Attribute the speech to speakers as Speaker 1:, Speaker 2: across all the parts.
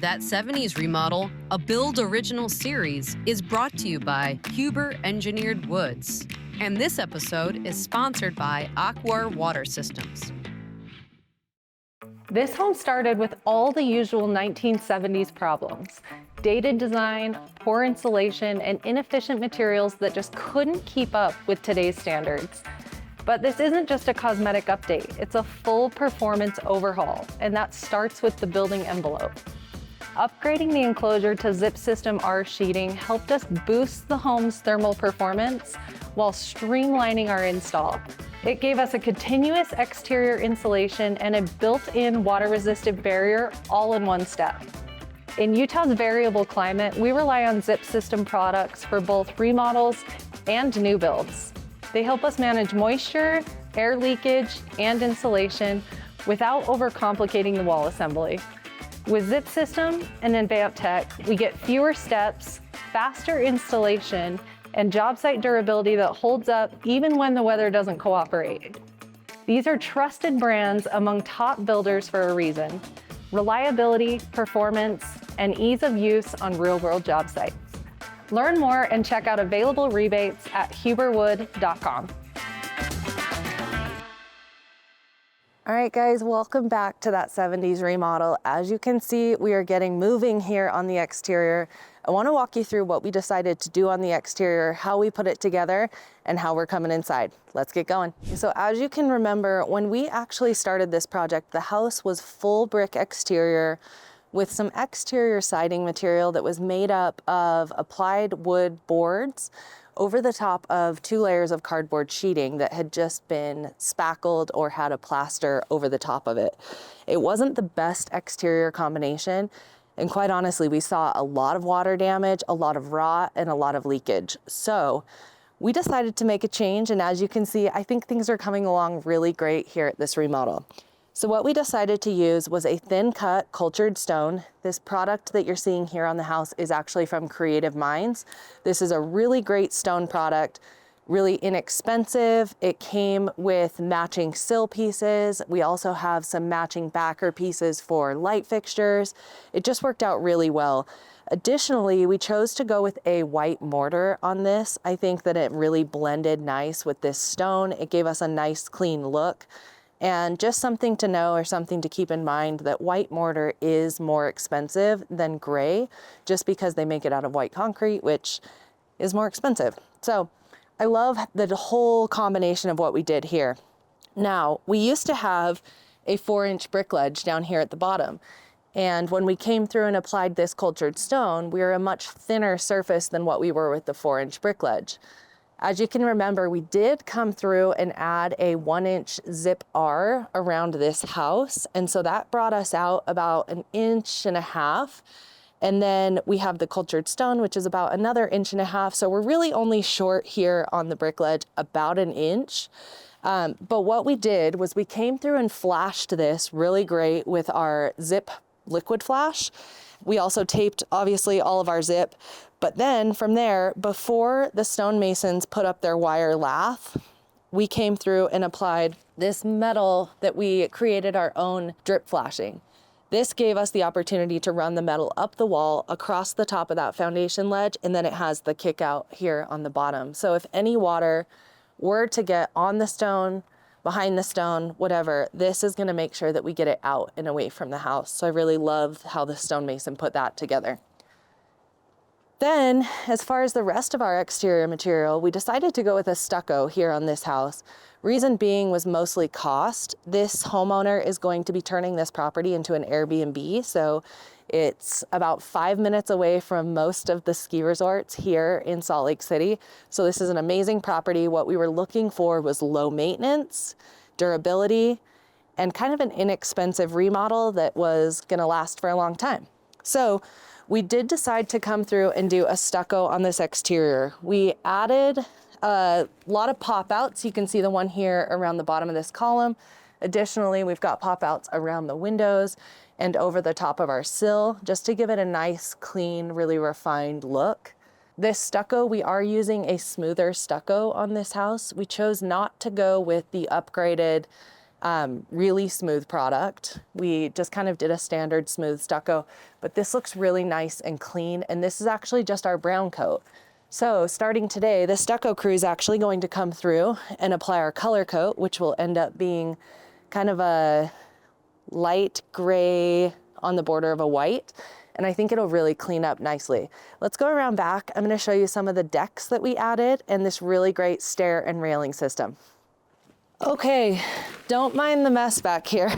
Speaker 1: That 70's Remodel, a Build Original series, is brought to you by Huber Engineered Woods. And this episode is sponsored by Aqua Water Systems.
Speaker 2: This home started with all the usual 1970s problems. Dated design, poor insulation, and inefficient materials that just couldn't keep up with today's standards. But this isn't just a cosmetic update, it's a full performance overhaul, and that starts with the building envelope. Upgrading the enclosure to Zip System R sheeting helped us boost the home's thermal performance while streamlining our install. It gave us a continuous exterior insulation and a built-in water-resistant barrier all in one step. In Utah's variable climate, we rely on Zip System products for both remodels and new builds. They help us manage moisture, air leakage, and insulation without overcomplicating the wall assembly. With Zip System and AdvantTech, we get fewer steps, faster installation, and job site durability that holds up even when the weather doesn't cooperate. These are trusted brands among top builders for a reason: reliability, performance, and ease of use on real-world job sites. Learn more and check out available rebates at huberwood.com. All right, guys, welcome back to that 70's Remodel. As you can see, we are getting moving here on the exterior. I want to walk you through what we decided to do on the exterior, how we put it together, and how we're coming inside. Let's get going. So as you can remember, when we actually started this project, the house was full brick exterior with some exterior siding material that was made up of applied wood boards over the top of 2 layers of cardboard sheeting that had just been spackled or had a plaster over the top of it. It wasn't the best exterior combination, and quite honestly, we saw a lot of water damage, a lot of rot, and a lot of leakage. So we decided to make a change, and as you can see, I think things are coming along really great here at this remodel. So what we decided to use was a thin cut cultured stone. This product that you're seeing here on the house is actually from Creative Minds. This is a really great stone product, really inexpensive. It came with matching sill pieces. We also have some matching backer pieces for light fixtures. It just worked out really well. Additionally, we chose to go with a white mortar on this. I think that it really blended nice with this stone. It gave us a nice clean look. And just something to know or something to keep in mind that white mortar is more expensive than gray just because they make it out of white concrete, which is more expensive. So I love the whole combination of what we did here. Now, we used to have a 4-inch brick ledge down here at the bottom. And when we came through and applied this cultured stone, we were a much thinner surface than what we were with the 4-inch brick ledge. As you can remember, we did come through and add a 1-inch zip R around this house. And so that brought us out about 1.5 inches. And then we have the cultured stone, which is about another 1.5 inches. So we're really only short here on the brick ledge about 1 inch. But what we did was we came through and flashed this really great with our zip liquid flash. We also taped, obviously, all of our zip. But then from there, before the stonemasons put up their wire lath, we came through and applied this metal that we created our own drip flashing. This gave us the opportunity to run the metal up the wall across the top of that foundation ledge, and then it has the kick out here on the bottom. So if any water were to get on the stone, behind the stone, whatever, this is gonna make sure that we get it out and away from the house. So I really love how the stonemason put that together. Then, as far as the rest of our exterior material, we decided to go with a stucco here on this house. Reason being was mostly cost. This homeowner is going to be turning this property into an Airbnb, so it's about 5 minutes away from most of the ski resorts here in Salt Lake City. So this is an amazing property. What we were looking for was low maintenance, durability, and kind of an inexpensive remodel that was gonna last for a long time. So we did decide to come through and do a stucco on this exterior. We added a lot of pop-outs. You can see the one here around the bottom of this column. Additionally, we've got pop-outs around the windows and over the top of our sill, just to give it a nice, clean, really refined look. This stucco, we are using a smoother stucco on this house. We chose not to go with the upgraded Really smooth product. We just kind of did a standard smooth stucco, but this looks really nice and clean. And this is actually just our brown coat. So starting today, the stucco crew is actually going to come through and apply our color coat, which will end up being kind of a light gray on the border of a white. And I think it'll really clean up nicely. Let's go around back. I'm going to show you some of the decks that we added and this really great stair and railing system. Okay, don't mind the mess back here.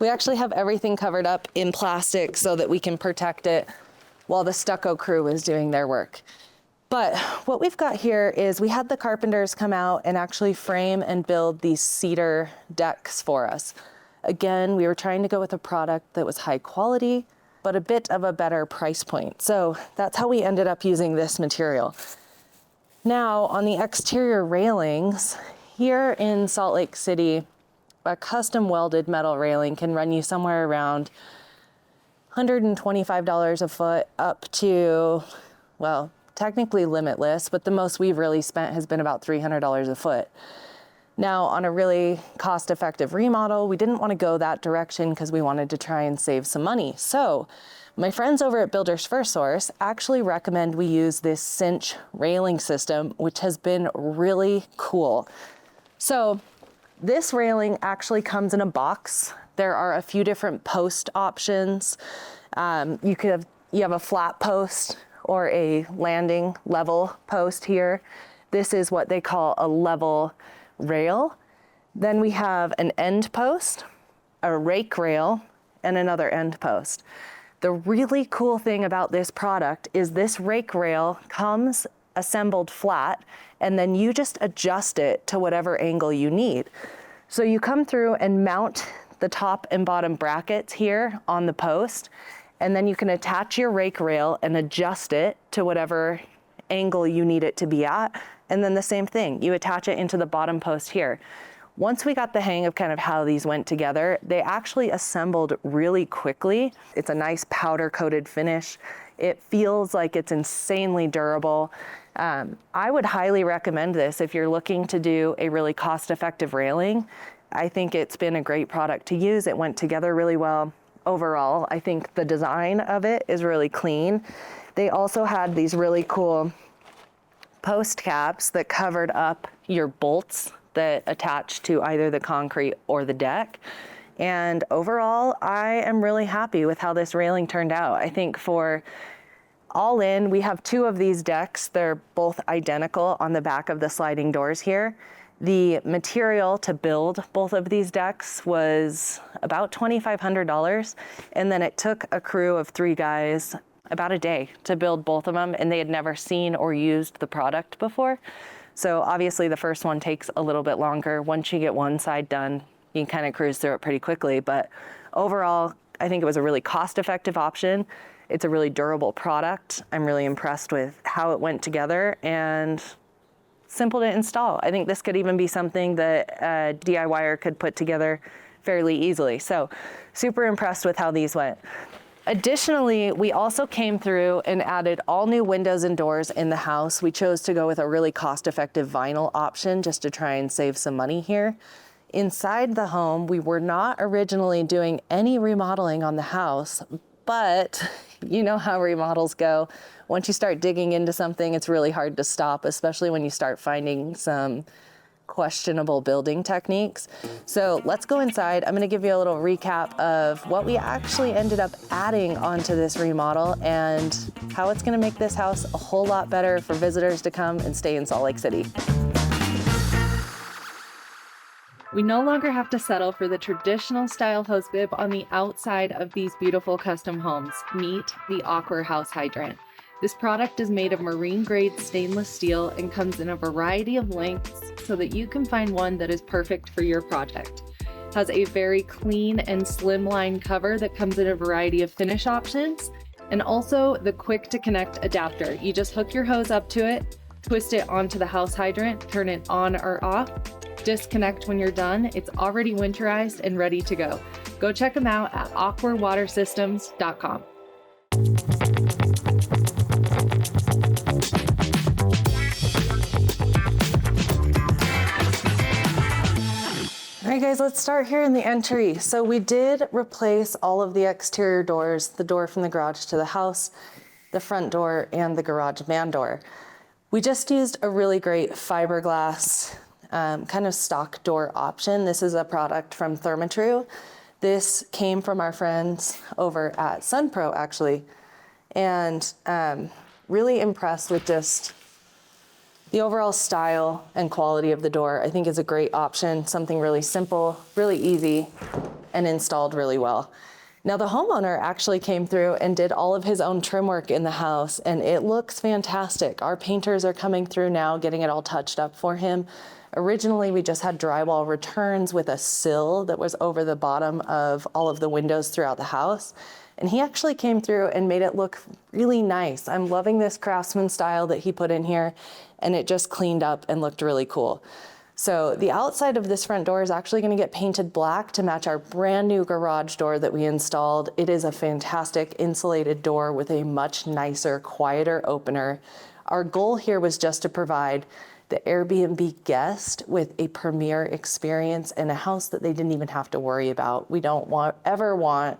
Speaker 2: We actually have everything covered up in plastic so that we can protect it while the stucco crew is doing their work. But what we've got here is we had the carpenters come out and actually frame and build these cedar decks for us. Again, we were trying to go with a product that was high quality, but a bit of a better price point. So that's how we ended up using this material. Now on the exterior railings, here in Salt Lake City, a custom welded metal railing can run you somewhere around $125 a foot up to, well, technically limitless, but the most we've really spent has been about $300 a foot. Now, on a really cost-effective remodel, we didn't want to go that direction because we wanted to try and save some money. So my friends over at Builders First Source actually recommend we use this cinch railing system, which has been really cool. So this railing actually comes in a box. There are a few different post options. You have a flat post or a landing level post here. This is what they call a level rail. Then we have an end post, a rake rail, and another end post. The really cool thing about this product is this rake rail comes assembled flat, and then you just adjust it to whatever angle you need. So you come through and mount the top and bottom brackets here on the post, and then you can attach your rake rail and adjust it to whatever angle you need it to be at. And then the same thing, you attach it into the bottom post here. Once we got the hang of kind of how these went together, they actually assembled really quickly. It's a nice powder coated finish. It feels like it's insanely durable. I would highly recommend this if you're looking to do a really cost-effective railing. I think it's been a great product to use. It went together really well. Overall, I think the design of it is really clean. They also had these really cool post caps that covered up your bolts that attach to either the concrete or the deck. And overall, I am really happy with how this railing turned out. I think for all in, we have two of these decks. They're both identical on the back of the sliding doors here. The material to build both of these decks was about $2,500. And then it took a crew of 3 guys about a day to build both of them, and they had never seen or used the product before. So obviously the first one takes a little bit longer. Once you get one side done, you can kind of cruise through it pretty quickly. But overall, I think it was a really cost-effective option. It's a really durable product. I'm really impressed with how it went together and simple to install. I think this could even be something that a DIYer could put together fairly easily. So super impressed with how these went. Additionally, we also came through and added all new windows and doors in the house. We chose to go with a really cost-effective vinyl option just to try and save some money here. Inside the home, we were not originally doing any remodeling on the house, but you know how remodels go. Once you start digging into something, it's really hard to stop, especially when you start finding some questionable building techniques. So let's go inside. I'm gonna give you a little recap of what we actually ended up adding onto this remodel and how it's gonna make this house a whole lot better for visitors to come and stay in Salt Lake City.
Speaker 3: We no longer have to settle for the traditional style hose bib on the outside of these beautiful custom homes. Meet the Aqua house hydrant. This product is made of marine-grade stainless steel and comes in a variety of lengths so that you can find one that is perfect for your project. Has a very clean and slimline cover that comes in a variety of finish options, and also the quick-to-connect adapter. You just hook your hose up to it, twist it onto the house hydrant, turn it on or off, disconnect when you're done. It's already winterized and ready to go. Go check them out at aquawatersystems.com.
Speaker 2: All right, guys, let's start here in the entry. So we did replace all of the exterior doors, the door from the garage to the house, the front door, and the garage man door. We just used a really great fiberglass kind of stock door option. This is a product from Therma-Tru. This came from our friends over at SunPro, actually, and really impressed with just the overall style and quality of the door. I think is a great option, something really simple, really easy, and installed really well. Now the homeowner actually came through and did all of his own trim work in the house, and it looks fantastic. Our painters are coming through now, getting it all touched up for him. Originally, we just had drywall returns with a sill that was over the bottom of all of the windows throughout the house. And he actually came through and made it look really nice. I'm loving this craftsman style that he put in here, and it just cleaned up and looked really cool. So the outside of this front door is actually going to get painted black to match our brand new garage door that we installed. It is a fantastic insulated door with a much nicer, quieter opener. Our goal here was just to provide the Airbnb guest with a premier experience in a house that they didn't even have to worry about. We don't ever want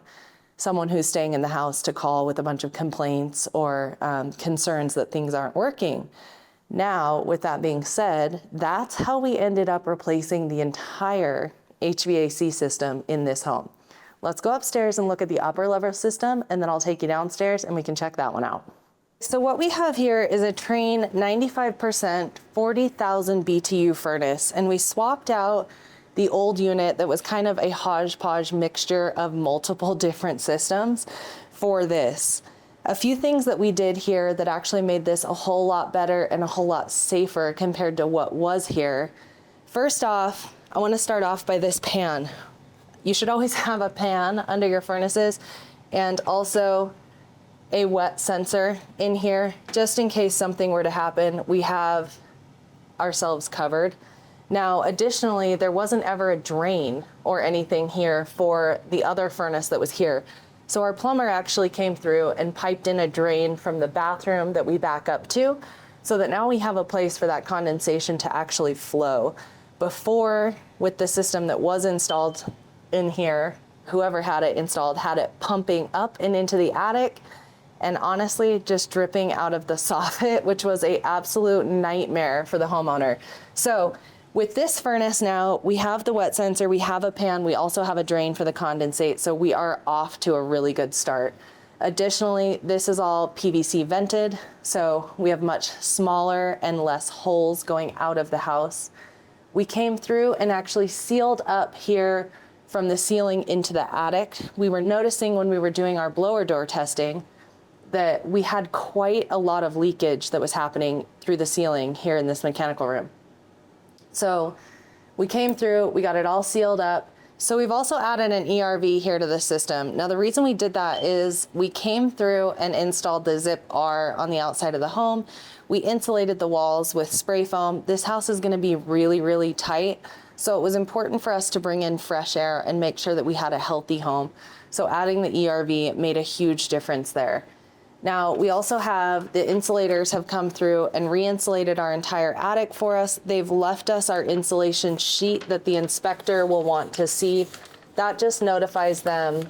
Speaker 2: someone who's staying in the house to call with a bunch of complaints or concerns that things aren't working. Now, with that being said, that's how we ended up replacing the entire HVAC system in this home. Let's go upstairs and look at the upper level system, and then I'll take you downstairs and we can check that one out. So what we have here is a Trane 95%, 40,000 BTU furnace, and we swapped out the old unit that was kind of a hodgepodge mixture of multiple different systems for this. A few things that we did here that actually made this a whole lot better and a whole lot safer compared to what was here. First off, I want to start off by this pan. You should always have a pan under your furnaces and also a wet sensor in here, just in case something were to happen. We have ourselves covered. Now, additionally, there wasn't ever a drain or anything here for the other furnace that was here. So our plumber actually came through and piped in a drain from the bathroom that we back up to, so that now we have a place for that condensation to actually flow. Before, with the system that was installed in here, whoever had it installed had it pumping up and into the attic, and honestly just dripping out of the soffit, which was an absolute nightmare for the homeowner. So with this furnace now, we have the wet sensor, we have a pan, we also have a drain for the condensate, so we are off to a really good start. Additionally, this is all PVC vented, so we have much smaller and less holes going out of the house. We came through and actually sealed up here from the ceiling into the attic. We were noticing when we were doing our blower door testing that we had quite a lot of leakage that was happening through the ceiling here in this mechanical room. So we came through, we got it all sealed up. So we've also added an ERV here to the system. Now the reason we did that is we came through and installed the Zip R on the outside of the home. We insulated the walls with spray foam. This house is gonna be really, really tight. So it was important for us to bring in fresh air and make sure that we had a healthy home. So adding the ERV made a huge difference there. Now, we also have the insulators have come through and re-insulated our entire attic for us. They've left us our insulation sheet that the inspector will want to see. That just notifies them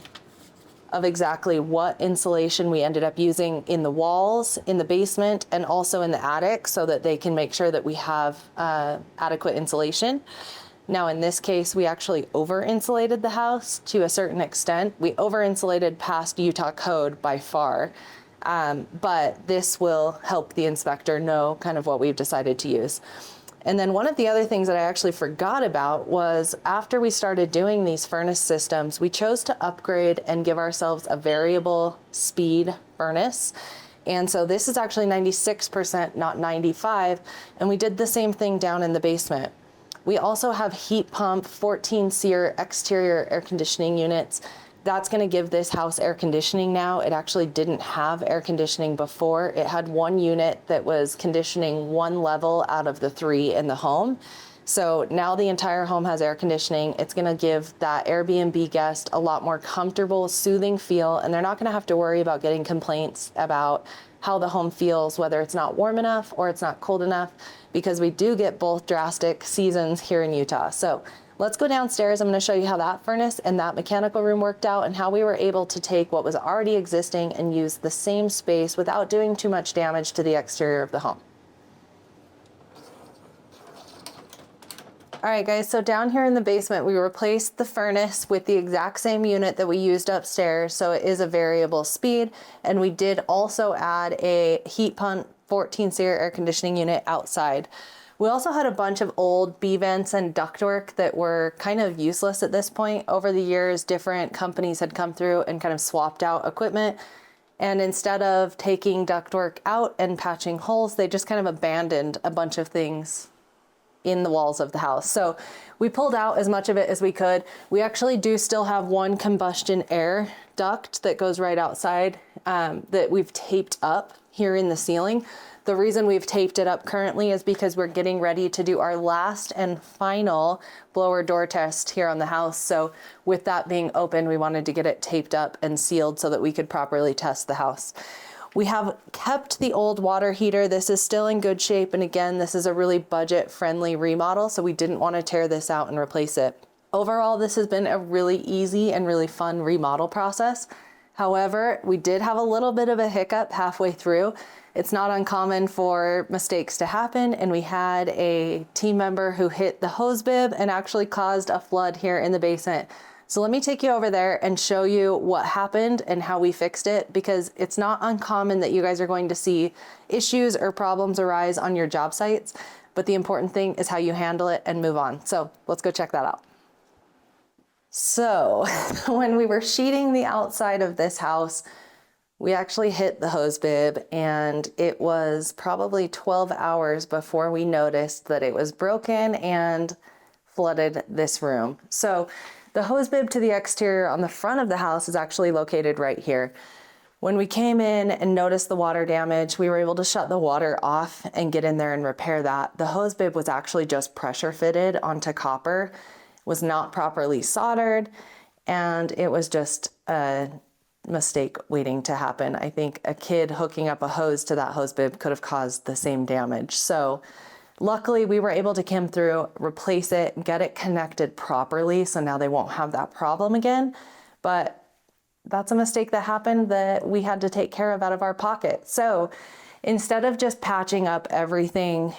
Speaker 2: of exactly what insulation we ended up using in the walls, in the basement, and also in the attic, so that they can make sure that we have adequate insulation. Now, in this case, we actually over-insulated the house to a certain extent. We over-insulated past Utah code by far. But this will help the inspector know kind of what we've decided to use. And then one of the other things that I actually forgot about was after we started doing these furnace systems, we chose to upgrade and give ourselves a variable speed furnace. And so this is actually 96%, not 95. And we did the same thing down in the basement. We also have heat pump, 14 SEER exterior air conditioning units. That's going to give this house air conditioning now. It actually didn't have air conditioning before. It had one unit that was conditioning one level out of the 3 in the home. So now the entire home has air conditioning. It's gonna give that Airbnb guest a lot more comfortable, soothing feel, and they're not gonna have to worry about getting complaints about how the home feels, whether it's not warm enough or it's not cold enough, because we do get both drastic seasons here in Utah. So let's go downstairs. I'm gonna show you how that furnace and that mechanical room worked out and how we were able to take what was already existing and use the same space without doing too much damage to the exterior of the home. All right, guys, so down here in the basement, we replaced the furnace with the exact same unit that we used upstairs, so it is a variable speed, and we did also add a heat pump 14 SEER air conditioning unit outside. We also had a bunch of old B vents and ductwork that were kind of useless at this point. Over the years, different companies had come through and kind of swapped out equipment, and instead of taking ductwork out and patching holes, they just kind of abandoned a bunch of things in the walls of the house. So we pulled out as much of it as we could. We actually do still have one combustion air duct that goes right outside that we've taped up here in the ceiling. The reason we've taped it up currently is because we're getting ready to do our last and final blower door test here on the house. So with that being open, we wanted to get it taped up and sealed so that we could properly test the house. We have kept the old water heater. This is still in good shape. And again, this is a really budget-friendly remodel, so we didn't want to tear this out and replace it. Overall, this has been a really easy and really fun remodel process. However, we did have a little bit of a hiccup halfway through. It's not uncommon for mistakes to happen, and we had a team member who hit the hose bib and actually caused a flood here in the basement. So let me take you over there and show you what happened and how we fixed it, because it's not uncommon that you guys are going to see issues or problems arise on your job sites, but the important thing is how you handle it and move on. So let's go check that out. So when we were sheeting the outside of this house, we actually hit the hose bib, and it was probably 12 hours before we noticed that it was broken and flooded this room. So the hose bib to the exterior on the front of the house is actually located right here. When we came in and noticed the water damage, we were able to shut the water off and get in there and repair that. The hose bib was actually just pressure fitted onto copper, was not properly soldered, and it was just a mistake waiting to happen. I think a kid hooking up a hose to that hose bib could have caused the same damage. So luckily, we were able to come through, replace it, get it connected properly, so now they won't have that problem again. But that's a mistake that happened that we had to take care of out of our pocket. So instead of just patching up everything,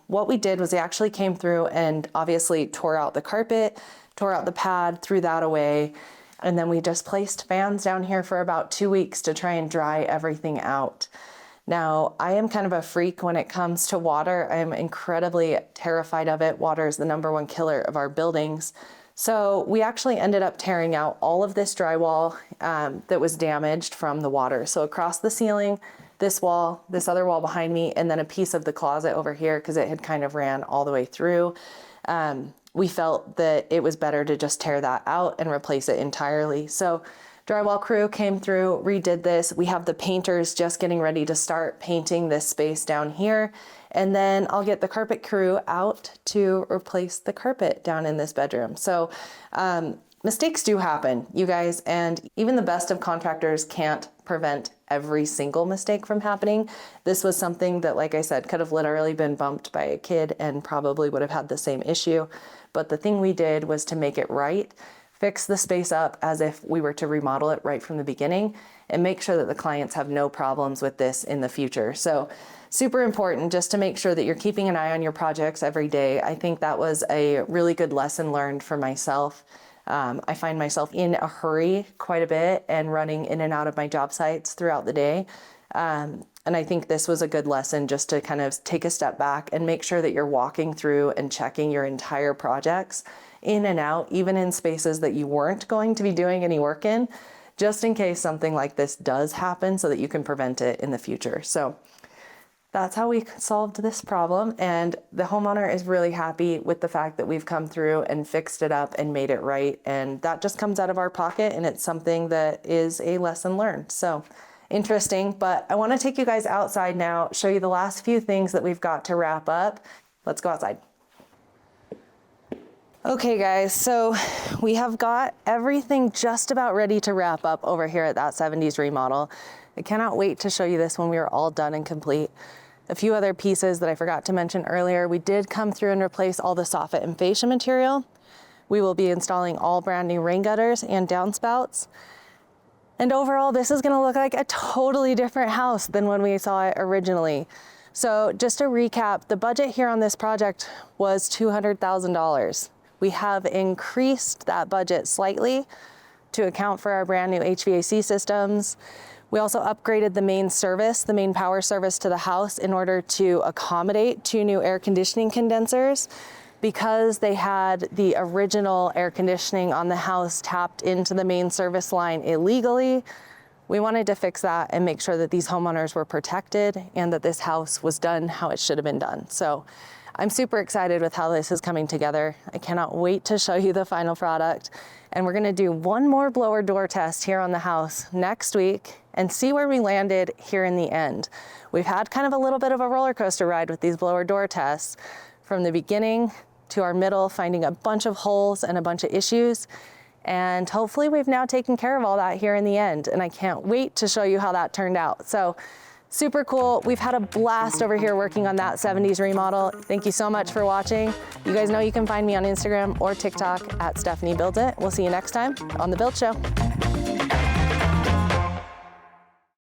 Speaker 2: what we did was we actually came through and obviously tore out the carpet, tore out the pad, threw that away, and then we just placed fans down here for about 2 weeks to try and dry everything out. Now, I am kind of a freak when it comes to water. I am incredibly terrified of it. Water is the #1 killer of our buildings. So we actually ended up tearing out all of this drywall that was damaged from the water. So across the ceiling, this wall, this other wall behind me, and then a piece of the closet over here because it had kind of ran all the way through. We felt that it was better to just tear that out and replace it entirely. So drywall crew came through, redid this. We have the painters just getting ready to start painting this space down here. And then I'll get the carpet crew out to replace the carpet down in this bedroom. So mistakes do happen, you guys, and even the best of contractors can't prevent every single mistake from happening. This was something that, like I said, could have literally been bumped by a kid and probably would have had the same issue. But the thing we did was to make it right, fix the space up as if we were to remodel it right from the beginning, and make sure that the clients have no problems with this in the future. So super important just to make sure that you're keeping an eye on your projects every day. I think that was a really good lesson learned for myself. I find myself in a hurry quite a bit and running in and out of my job sites throughout the day. And I think this was a good lesson just to kind of take a step back and make sure that you're walking through and checking your entire projects in and out, even in spaces that you weren't going to be doing any work in, just in case something like this does happen so that you can prevent it in the future. So that's how we solved this problem. And the homeowner is really happy with the fact that we've come through and fixed it up and made it right. And that just comes out of our pocket, and it's something that is a lesson learned. So interesting, but I want to take you guys outside now, show you the last few things that we've got to wrap up. Let's go outside. Okay guys, so we have got everything just about ready to wrap up over here at that 70's remodel. I cannot wait to show you this when we are all done and complete. A few other pieces that I forgot to mention earlier, we did come through and replace all the soffit and fascia material. We will be installing all brand new rain gutters and downspouts. And overall, this is gonna look like a totally different house than when we saw it originally. So just to recap, the budget here on this project was $200,000. We have increased that budget slightly to account for our brand new HVAC systems. We also upgraded the main service, the main power service to the house in order to accommodate 2 new air conditioning condensers. Because they had the original air conditioning on the house tapped into the main service line illegally, we wanted to fix that and make sure that these homeowners were protected and that this house was done how it should have been done. So I'm super excited with how this is coming together. I cannot wait to show you the final product. And we're gonna do one more blower door test here on the house next week and see where we landed here in the end. We've had kind of a little bit of a roller coaster ride with these blower door tests, from the beginning to our middle, finding a bunch of holes and a bunch of issues. And hopefully we've now taken care of all that here in the end. And I can't wait to show you how that turned out. So super cool. We've had a blast over here working on that 70's remodel. Thank you so much for watching. You guys know you can find me on Instagram or TikTok at Stephanie Build It. We'll see you next time on The Build Show.